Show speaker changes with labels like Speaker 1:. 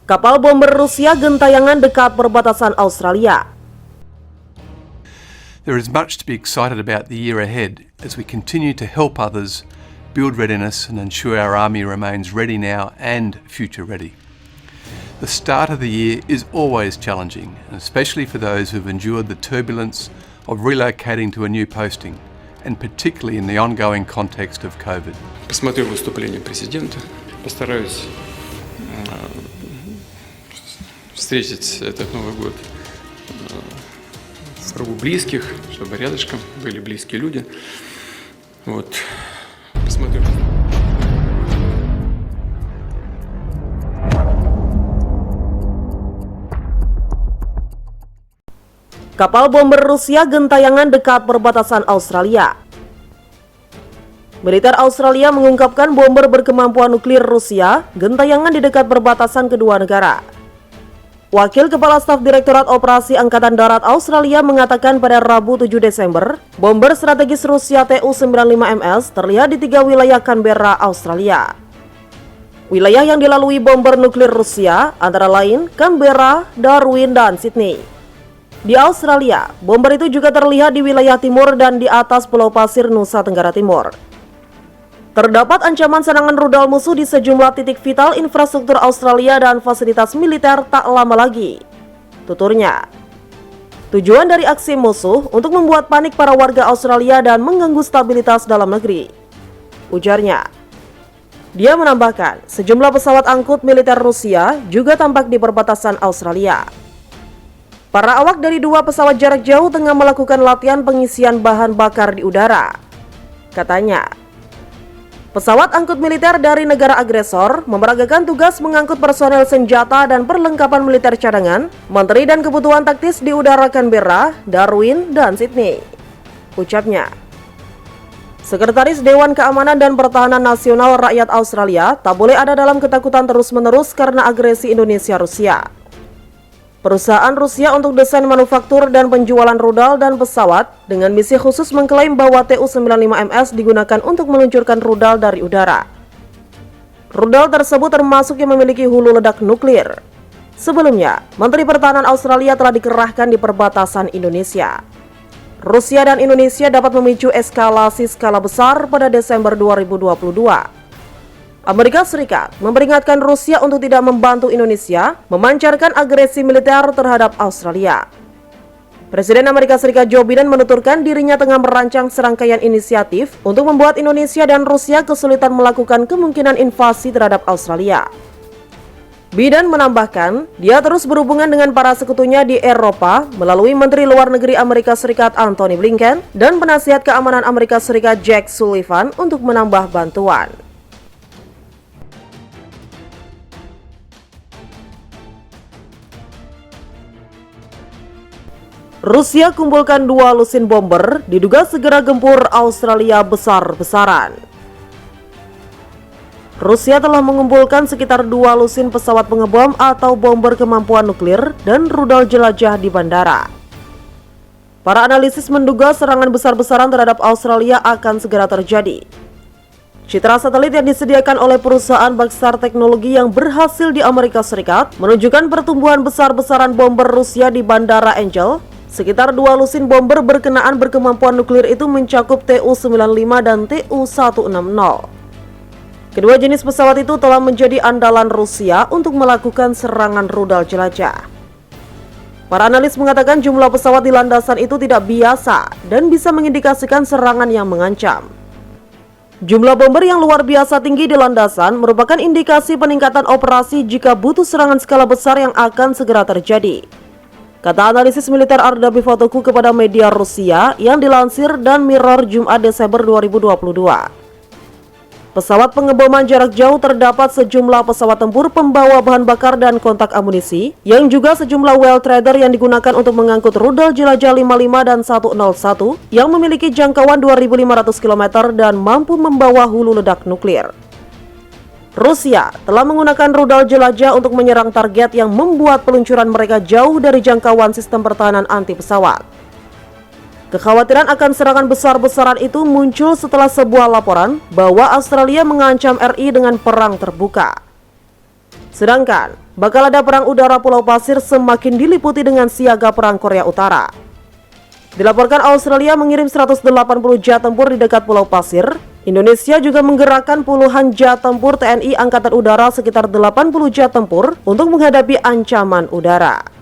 Speaker 1: Kapal bomber Rusia gentayangan dekat perbatasan Australia.
Speaker 2: There is much to be excited about the year ahead as we continue to help others build readiness and ensure our army remains ready now and future ready. The start of the year is always challenging, especially for those who have endured the turbulence of relocating to a new posting, and particularly in the ongoing context of COVID.
Speaker 3: Посмотрю выступление президента, постараюсь встретить этот Новый год в кругу близких, чтобы рядышком были близкие люди. Вот, посмотрю.
Speaker 1: Kapal bomber Rusia gentayangan dekat perbatasan Australia. Militer Australia mengungkapkan bomber berkemampuan nuklir Rusia gentayangan di dekat perbatasan kedua negara. Wakil Kepala Staf Direktorat Operasi Angkatan Darat Australia mengatakan pada Rabu 7 Desember, bomber strategis Rusia Tu-95MS terlihat di 3 wilayah Canberra, Australia. Wilayah yang dilalui bomber nuklir Rusia antara lain Canberra, Darwin, dan Sydney. Di Australia, bomber itu juga terlihat di wilayah timur dan di atas Pulau Pasir, Nusa Tenggara Timur. Terdapat ancaman serangan rudal musuh di sejumlah titik vital infrastruktur Australia dan fasilitas militer tak lama lagi, tuturnya. Tujuan dari aksi musuh untuk membuat panik para warga Australia dan mengganggu stabilitas dalam negeri, ujarnya. Dia menambahkan, sejumlah pesawat angkut militer Rusia juga tampak di perbatasan Australia. Para awak dari 2 pesawat jarak jauh tengah melakukan latihan pengisian bahan bakar di udara, katanya. Pesawat angkut militer dari negara agresor memeragakan tugas mengangkut personel senjata dan perlengkapan militer cadangan, menteri dan kebutuhan taktis di udara Canberra, Darwin, dan Sydney, ucapnya. Sekretaris Dewan Keamanan dan Pertahanan Nasional Rakyat Australia tak boleh ada dalam ketakutan terus-menerus karena agresi Indonesia-Rusia. Perusahaan Rusia untuk desain manufaktur dan penjualan rudal dan pesawat dengan misi khusus mengklaim bahwa Tu-95MS digunakan untuk meluncurkan rudal dari udara. Rudal tersebut termasuk yang memiliki hulu ledak nuklir. Sebelumnya, Menteri Pertahanan Australia telah dikerahkan di perbatasan Indonesia. Rusia dan Indonesia dapat memicu eskalasi skala besar pada Desember 2022. Amerika Serikat memperingatkan Rusia untuk tidak membantu Indonesia memancarkan agresi militer terhadap Australia. Presiden Amerika Serikat Joe Biden menuturkan dirinya tengah merancang serangkaian inisiatif untuk membuat Indonesia dan Rusia kesulitan melakukan kemungkinan invasi terhadap Australia. Biden menambahkan, dia terus berhubungan dengan para sekutunya di Eropa melalui Menteri Luar Negeri Amerika Serikat Antony Blinken dan penasihat keamanan Amerika Serikat Jake Sullivan untuk menambah bantuan. Rusia kumpulkan 2 lusin bomber diduga segera gempur Australia besar-besaran. Rusia telah mengumpulkan sekitar 2 lusin pesawat pengebom atau bomber kemampuan nuklir dan rudal jelajah di bandara. Para analisis menduga serangan besar-besaran terhadap Australia akan segera terjadi. Citra satelit yang disediakan oleh perusahaan Baxar Teknologi yang berhasil di Amerika Serikat menunjukkan pertumbuhan besar-besaran bomber Rusia di Bandara Angel. Sekitar 2 lusin bomber berkenaan berkemampuan nuklir itu mencakup Tu-95 dan Tu-160. Kedua jenis pesawat itu telah menjadi andalan Rusia untuk melakukan serangan rudal jelajah. Para analis mengatakan jumlah pesawat di landasan itu tidak biasa dan bisa mengindikasikan serangan yang mengancam. Jumlah bomber yang luar biasa tinggi di landasan merupakan indikasi peningkatan operasi jika butuh serangan skala besar yang akan segera terjadi, kata analisis militer Arda Bifotoku kepada media Rusia yang dilansir dan Mirror Jumat Desember 2022. Pesawat pengeboman jarak jauh terdapat sejumlah pesawat tempur pembawa bahan bakar dan kontak amunisi, yang juga sejumlah well trader yang digunakan untuk mengangkut rudal jelajah 55 dan 101 yang memiliki jangkauan 2.500 km dan mampu membawa hulu ledak nuklir. Rusia telah menggunakan rudal jelajah untuk menyerang target yang membuat peluncuran mereka jauh dari jangkauan sistem pertahanan anti pesawat. Kekhawatiran akan serangan besar-besaran itu muncul setelah sebuah laporan bahwa Australia mengancam RI dengan perang terbuka. Sedangkan bakal ada perang udara Pulau Pasir semakin diliputi dengan siaga perang Korea Utara. Dilaporkan Australia mengirim 180 jet tempur di dekat Pulau Pasir. Indonesia juga menggerakkan puluhan jet tempur TNI Angkatan Udara sekitar 80 jet tempur untuk menghadapi ancaman udara.